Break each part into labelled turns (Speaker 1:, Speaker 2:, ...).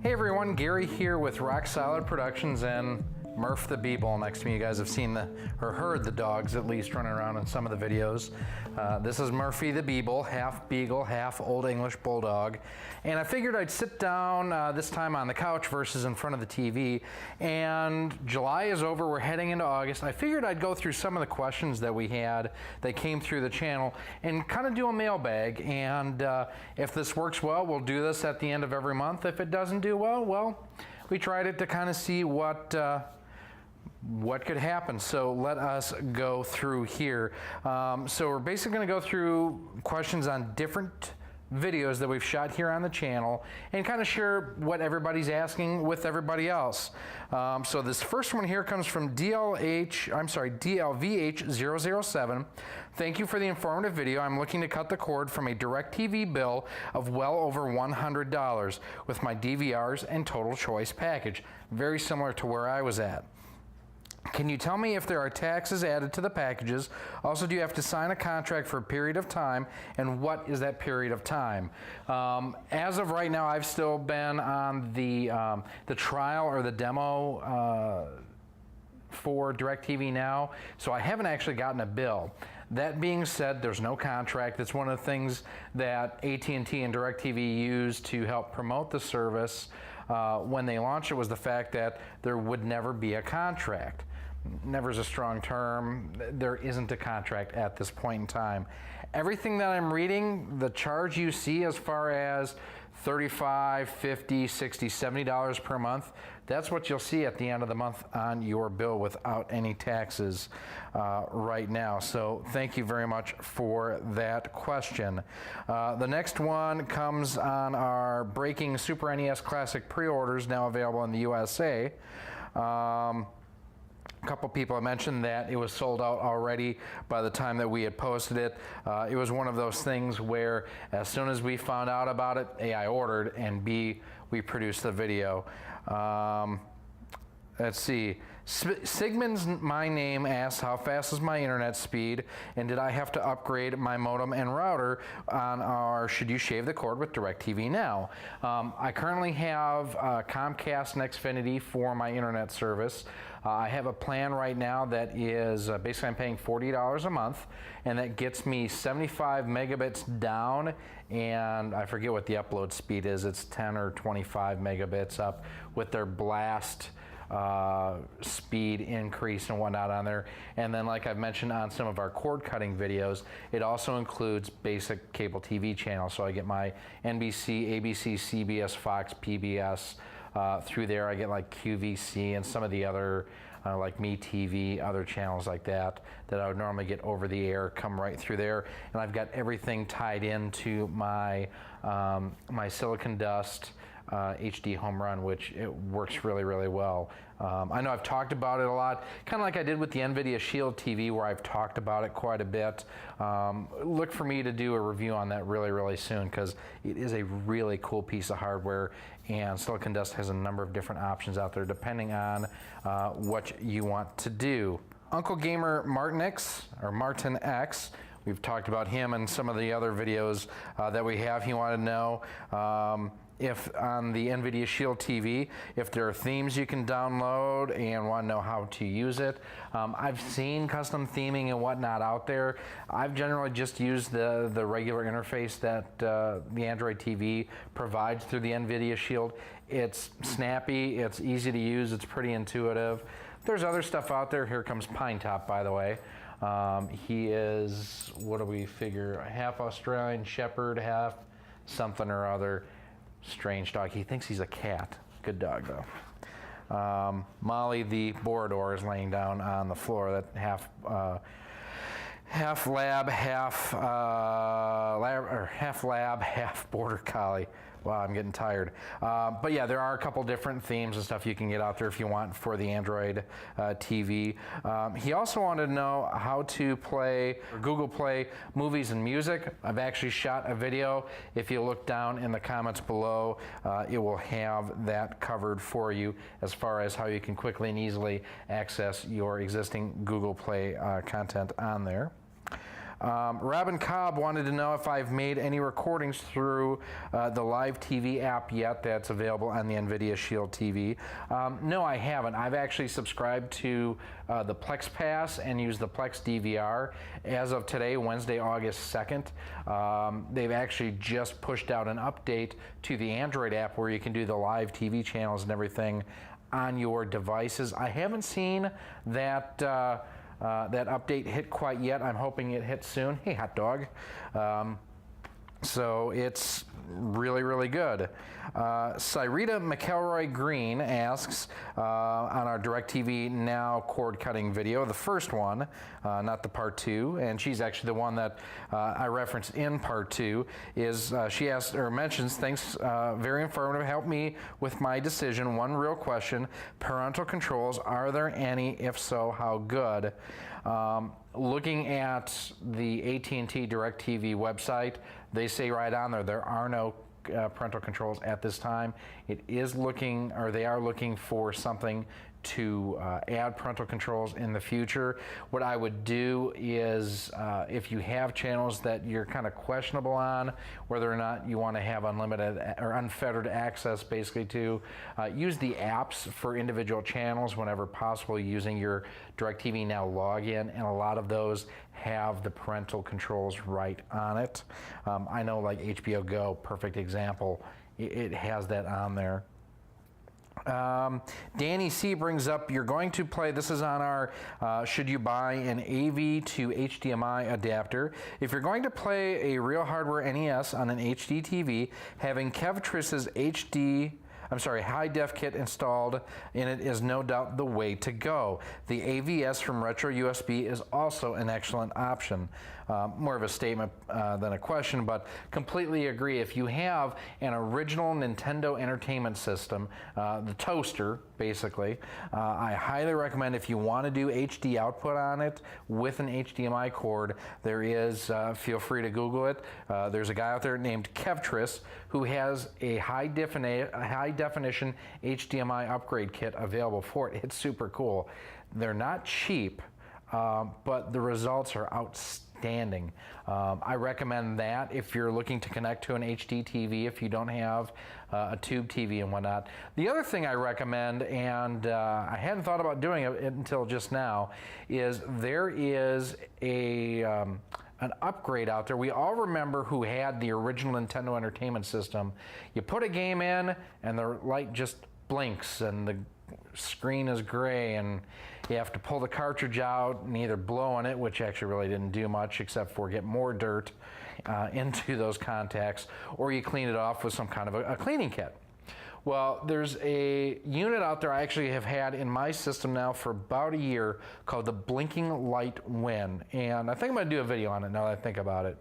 Speaker 1: Hey everyone, Gary here with RoXolid Productions and Murph the Beabull next to me. You guys have seen or heard the dogs at least running around in some of the videos. This is Murphy the Beabull, half Beagle, half Old English Bulldog. And I figured I'd sit down this time on the couch versus in front of the TV. And July is over, we're heading into August. I figured I'd go through some of the questions that we had that came through the channel and kind of do a mailbag. And if this works well, we'll do this at the end of every month. If it doesn't do well, we tried it to kind of see what could happen. So let us go through here. So we're basically going to go through questions on different videos that we've shot here on the channel and kind of share what everybody's asking with everybody else. So this first one here comes from DLVH007. Thank you for the informative video. I'm looking to cut the cord from a DirecTV bill of well over $100 with my DVRs and Total Choice package. Very similar to where I was at. Can you tell me if there are taxes added to the packages? Also, do you have to sign a contract for a period of time, and what is that period of time? As of right now, I've still been on the trial or the demo for DirecTV Now, so I haven't actually gotten a bill. That being said, there's no contract. That's one of the things that AT&T and DirecTV use to help promote the service when they launched it, was the fact that there would never be a contract. Never is a strong term. There isn't a contract at this point in time. Everything that I'm reading, the charge you see as far as $35, $50, $60, $70 per month, that's what you'll see at the end of the month on your bill without any taxes right now. So thank you very much for that question. The next one comes on our breaking Super NES Classic pre-orders, now available in the USA. A couple people have mentioned that it was sold out already by the time that we had posted it. It was one of those things where as soon as we found out about it, A, I ordered, and B, we produced the video. Let's see. Sigmund's My Name asks, how fast is my internet speed, and did I have to upgrade my modem and router on our Should You Shave the Cord with DirecTV Now? I currently have Comcast and Xfinity for my internet service. I have a plan right now that is basically I'm paying $40 a month, and that gets me 75 megabits down, and I forget what the upload speed is. It's 10 or 25 megabits up with their blast speed increase and whatnot on there. And then, like I've mentioned on some of our cord cutting videos, it also includes basic cable TV channels. So I get my NBC, ABC, CBS, Fox, PBS through there. I get like QVC and some of the other like MeTV, other channels like that I would normally get over the air, come right through there. And I've got everything tied into my my Silicon Dust HD home run, which it works really, really well. I know I've talked about it a lot, kind of like I did with the Nvidia Shield TV, where I've talked about it quite a bit. Look for me to do a review on that really, really soon, because it is a really cool piece of hardware, and Silicon Dust has a number of different options out there depending on what you want to do. Uncle Gamer Martin X, we've talked about him in some of the other videos that we have. He wanted to know if on the Nvidia Shield TV, if there are themes you can download and want to know how to use it. I've seen custom theming and whatnot out there. I've generally just used the regular interface that the Android TV provides through the Nvidia Shield. It's snappy, it's easy to use, it's pretty intuitive. There's other stuff out there. Here comes Pinetop, by the way. He is, what do we figure, half Australian Shepherd, half something or other. Strange dog. He thinks he's a cat. Good dog, though. Molly the Borador is laying down on the floor. That half lab, half border collie. Wow, I'm getting tired. But yeah, there are a couple different themes and stuff you can get out there if you want for the Android TV. He also wanted to know how to play Google Play movies and music. I've actually shot a video. If you look down in the comments below, it will have that covered for you as far as how you can quickly and easily access your existing Google Play content on there. Robin Cobb wanted to know if I've made any recordings through the Live TV app yet that's available on the Nvidia Shield TV. No, I haven't. I've actually subscribed to the Plex Pass and used the Plex DVR. As of today, Wednesday, August 2nd, they've actually just pushed out an update to the Android app where you can do the live TV channels and everything on your devices. I haven't seen that that update hit quite yet. I'm hoping it hits soon. Hey, hot dog. So it's really, really good. Cyrita McElroy Green asks on our DirecTV Now cord cutting video, the first one, not the part 2, and she's actually the one that I referenced in part 2, is she asks or mentions, thanks, very informative, help me with my decision. One real question, parental controls, are there any? If so, how good? Looking at the AT&T DirecTV website, they say right on there are no parental controls at this time. It is looking, or they are looking for something to add parental controls in the future. What I would do is if you have channels that you're kind of questionable on whether or not you want to have unlimited or unfettered access basically to, use the apps for individual channels whenever possible using your DirecTV Now login, and a lot of those have the parental controls right on it. I know like HBO Go, perfect example, it has that on there. Danny C brings up, you're going to play, this is on our should you buy an AV to HDMI adapter. If you're going to play a real hardware NES on an HD TV, having Kevtriss's high def kit installed in it is no doubt the way to go. The AVS from Retro USB is also an excellent option. More of a statement than a question, but completely agree. If you have an original Nintendo Entertainment System, the toaster, basically, I highly recommend, if you want to do HD output on it with an HDMI cord, there is, feel free to Google it, there's a guy out there named Kevtriss who has a high definition HDMI upgrade kit available for it. It's super cool. They're not cheap, but the results are outstanding. I recommend that if you're looking to connect to an HD TV, if you don't have a tube TV and whatnot. The other thing I recommend, and I hadn't thought about doing it until just now, is there is an upgrade out there. We all remember who had the original Nintendo Entertainment System. You put a game in and the light just blinks and the screen is gray, and you have to pull the cartridge out and either blow on it, which actually really didn't do much except for get more dirt into those contacts, or you clean it off with some kind of a cleaning kit. Well, there's a unit out there I actually have had in my system now for about a year called the Blinking Light Win, and I think I'm going to do a video on it now that I think about it.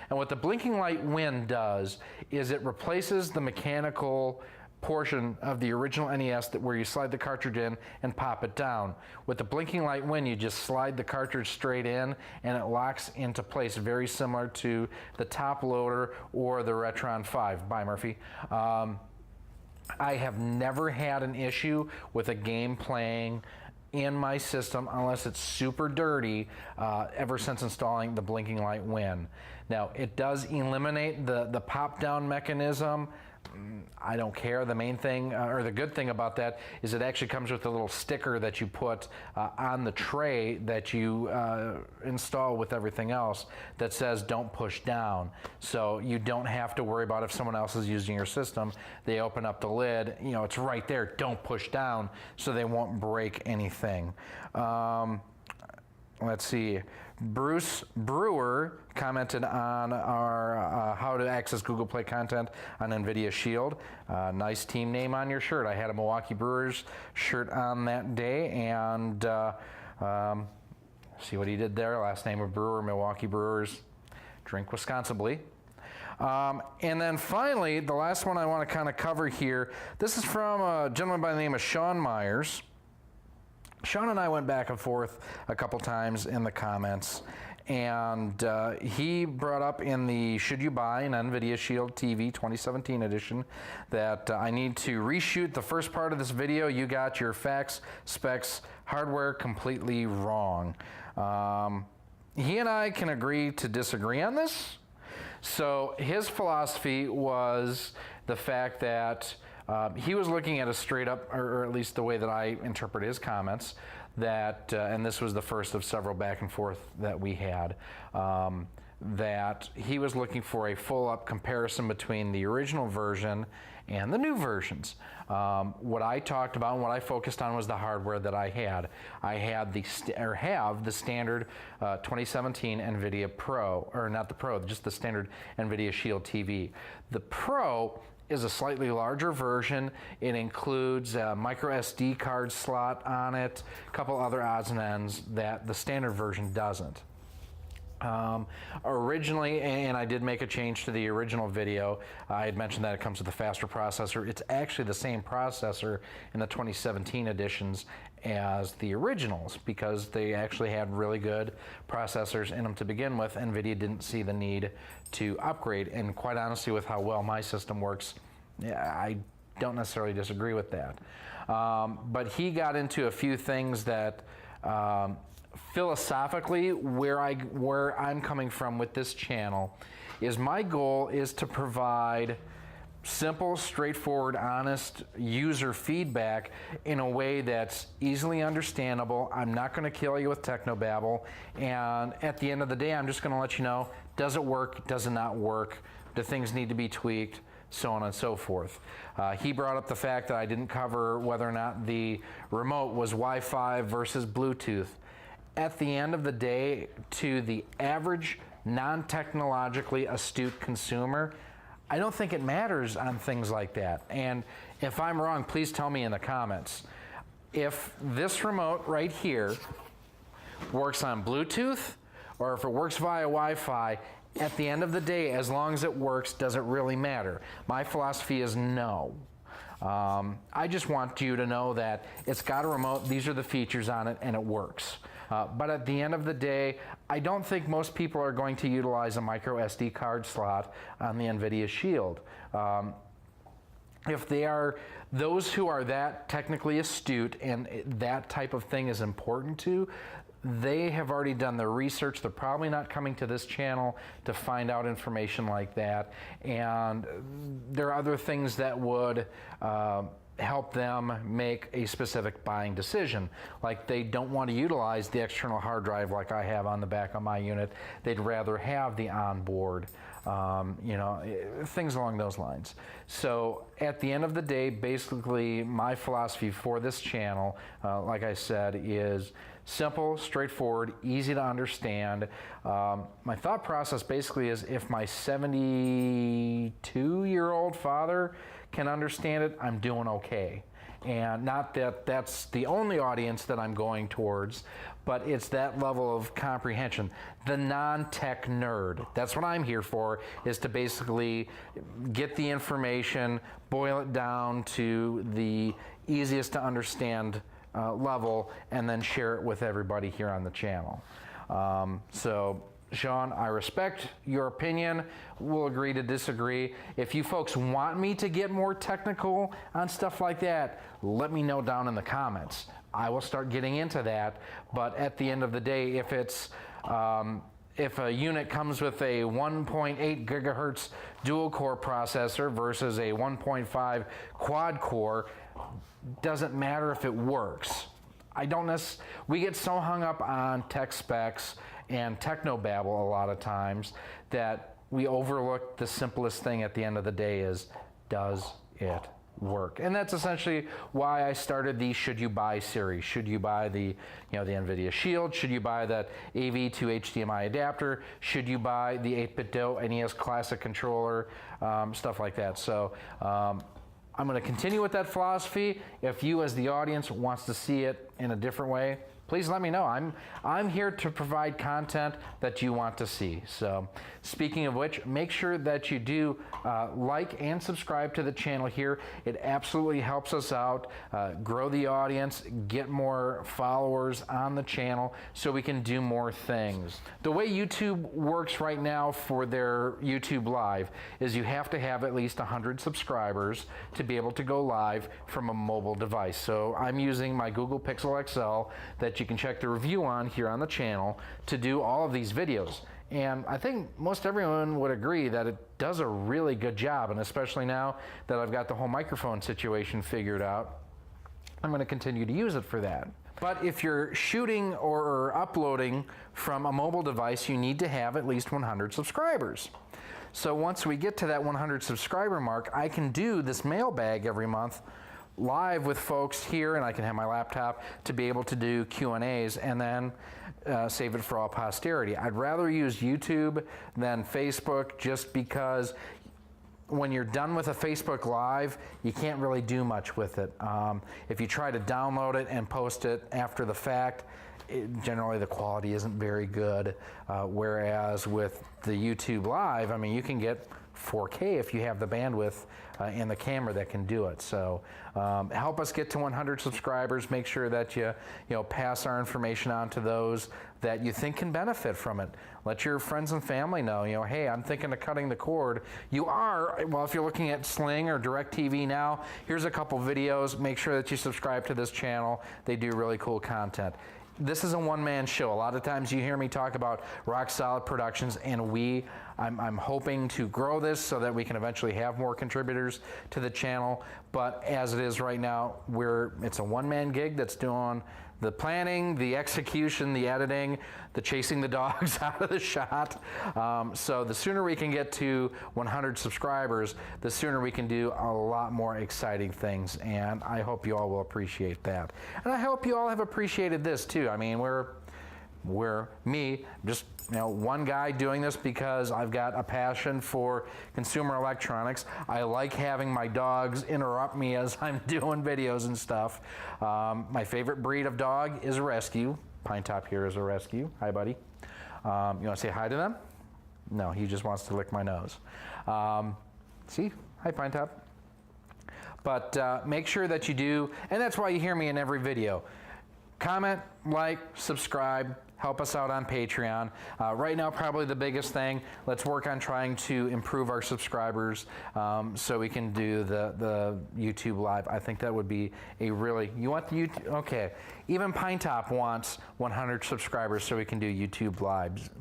Speaker 1: And what the Blinking Light Win does is it replaces the mechanical portion of the original NES where you slide the cartridge in and pop it down. With the Blinking Light Win, you just slide the cartridge straight in and it locks into place, very similar to the top loader or the Retron 5. Bye, Murphy. I have never had an issue with a game playing in my system unless it's super dirty ever since installing the Blinking Light Win. Now, it does eliminate the pop-down mechanism. I don't care. The main thing, or the good thing about that, is it actually comes with a little sticker that you put on the tray that you install with everything else that says don't push down. So you don't have to worry about if someone else is using your system. They open up the lid, you know, it's right there, don't push down, so they won't break anything. Let's see. Bruce Brewer commented on our how to access Google Play content on Nvidia Shield. Nice team name on your shirt. I had a Milwaukee Brewers shirt on that day, and see what he did there. Last name of Brewer, Milwaukee Brewers. Drink responsibly. And then finally, the last one I want to kind of cover here. This is from a gentleman by the name of Sean Myers. Sean and I went back and forth a couple times in the comments, and he brought up in the Should You Buy an Nvidia Shield TV 2017 edition that I need to reshoot the first part of this video. You got your facts, specs, hardware completely wrong. he and I can agree to disagree on this. So his philosophy was the fact that he was looking at a straight up, or at least the way that I interpret his comments, that, and this was the first of several back and forth that we had, that he was looking for a full up comparison between the original version and the new versions. What I talked about and what I focused on was the hardware that I had. I had have the standard 2017 Nvidia Pro, or not the Pro, just the standard Nvidia Shield TV. The Pro is a slightly larger version. It includes a micro SD card slot on it, a couple other odds and ends that the standard version doesn't. Originally, and I did make a change to the original video, I had mentioned that it comes with a faster processor. It's actually the same processor in the 2017 editions as the originals because they actually had really good processors in them to begin with. Nvidia didn't see the need to upgrade, and quite honestly, with how well my system works, I don't necessarily disagree with that. But he got into a few things that philosophically, where I'm coming from with this channel is my goal is to provide simple, straightforward, honest user feedback in a way that's easily understandable. I'm not going to kill you with technobabble, and at the end of the day, I'm just going to let you know, does it work, does it not work, do things need to be tweaked, so on and so forth. He brought up the fact that I didn't cover whether or not the remote was Wi-Fi versus Bluetooth. At the end of the day, to the average non-technologically astute consumer, I don't think it matters on things like that. And if I'm wrong, please tell me in the comments. If this remote right here works on Bluetooth, or if it works via Wi-Fi, at the end of the day, as long as it works, does it really matter? My philosophy is no. I just want you to know that it's got a remote, these are the features on it, and it works. But at the end of the day, I don't think most people are going to utilize a micro SD card slot on the Nvidia Shield. If they are those who are that technically astute and that type of thing is important to, they have already done the research. They're probably not coming to this channel to find out information like that. And there are other things that would help them make a specific buying decision. Like they don't want to utilize the external hard drive like I have on the back of my unit. They'd rather have the onboard, things along those lines. So at the end of the day, basically my philosophy for this channel, like I said, is simple, straightforward, easy to understand. My thought process basically is if my 72-year-old father can understand it, I'm doing okay. And not that that's the only audience that I'm going towards, but it's that level of comprehension. The non-tech nerd, that's what I'm here for, is to basically get the information, boil it down to the easiest to understand level, and then share it with everybody here on the channel. So Sean, I respect your opinion. We'll agree to disagree. If you folks want me to get more technical on stuff like that, let me know down in the comments. I will start getting into that. But at the end of the day, if it's if a unit comes with a 1.8 gigahertz dual core processor versus a 1.5 quad core, doesn't matter if it works. We get so hung up on tech specs and technobabble a lot of times that we overlook the simplest thing at the end of the day is, does it work? And that's essentially why I started the Should You Buy series. Should you buy the Nvidia Shield? Should you buy that AV to HDMI adapter? Should you buy the 8-bit DO NES Classic controller? Stuff like that. So I'm going to continue with that philosophy. If you as the audience wants to see it in a different way, please let me know. I'm here to provide content that you want to see. So speaking of which, make sure that you do like and subscribe to the channel here. It absolutely helps us out, grow the audience, get more followers on the channel so we can do more things. The way YouTube works right now for their YouTube Live is you have to have at least 100 subscribers to be able to go live from a mobile device. So I'm using my Google Pixel XL that you can check the review on here on the channel to do all of these videos. And I think most everyone would agree that it does a really good job, and especially now that I've got the whole microphone situation figured out, I'm going to continue to use it for that. But if you're shooting or uploading from a mobile device, you need to have at least 100 subscribers. So once we get to that 100 subscriber mark, I can do this mailbag every month live with folks here, and I can have my laptop to be able to do Q&As and then save it for all posterity. I'd rather use YouTube than Facebook, just because when you're done with a Facebook Live, you can't really do much with it. If you try to download it and post it after the fact, generally the quality isn't very good. Whereas with the YouTube Live, I mean, you can get 4K if you have the bandwidth and the camera that can do it. So help us get to 100 subscribers. Make sure that you pass our information on to those that you think can benefit from it. Let your friends and family know, hey, I'm thinking of cutting the cord. You are, well, if you're looking at Sling or DirecTV Now, here's a couple videos. Make sure that you subscribe to this channel. They do really cool content. This is a one-man show. A lot of times you hear me talk about RoXolid Productions, and I'm hoping to grow this so that we can eventually have more contributors to the channel. But as it is right now, it's a one-man gig that's doing the planning, the execution, the editing, the chasing the dogs out of the shot. So the sooner we can get to 100 subscribers, the sooner we can do a lot more exciting things. And I hope you all will appreciate that. And I hope you all have appreciated this too. I mean, we're me, just one guy doing this because I've got a passion for consumer electronics. I like having my dogs interrupt me as I'm doing videos and stuff. My favorite breed of dog is a rescue. Pinetop here is a rescue. Hi, buddy. You want to say hi to them? No, he just wants to lick my nose. See? Hi, Pinetop. But make sure that you do, and that's why you hear me in every video. Comment, like, subscribe, help us out on Patreon. Right now, probably the biggest thing, let's work on trying to improve our subscribers so we can do the YouTube Live. I think that would be a really, you want the YouTube, okay. Even Pinetop wants 100 subscribers so we can do YouTube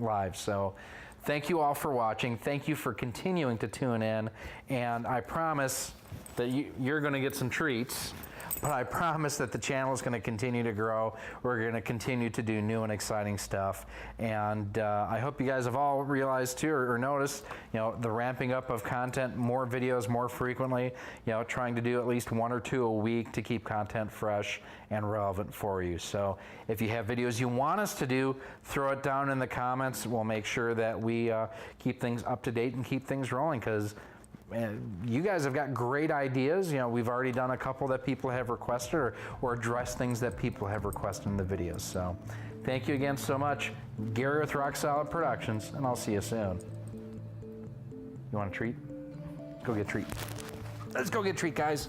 Speaker 1: Live. So thank you all for watching. Thank you for continuing to tune in. And I promise that you're gonna get some treats. But I promise that the channel is going to continue to grow. We're going to continue to do new and exciting stuff. And I hope you guys have all realized too, or noticed, the ramping up of content, more videos more frequently, trying to do at least 1 or 2 a week to keep content fresh and relevant for you. So if you have videos you want us to do, throw it down in the comments. We'll make sure that we keep things up to date and keep things rolling, because you guys have got great ideas. We've already done a couple that people have requested or addressed things that people have requested in the videos. So thank you again so much. Gary with RoXolid Productions, and I'll see you soon. You want a treat? Go get a treat. Let's go get a treat, guys.